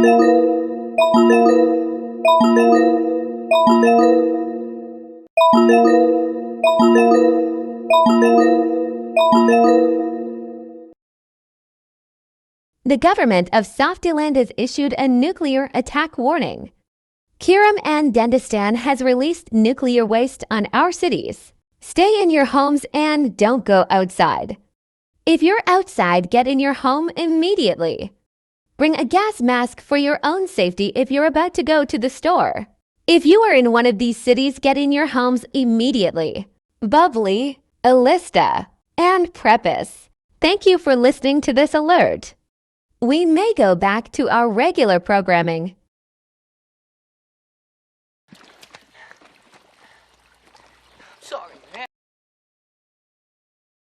The government of Softieland has issued a nuclear attack warning. Kiram and Dendistan has released nuclear waste on our cities. Stay in your homes and don't go outside. If you're outside, get in your home immediately. Bring a gas mask for your own safety if you're about to go to the store. If you are in one of these cities, get in your homes immediately. Bubbly, Alista, and Preface. Thank you for listening to this alert. We may go back to our regular programming.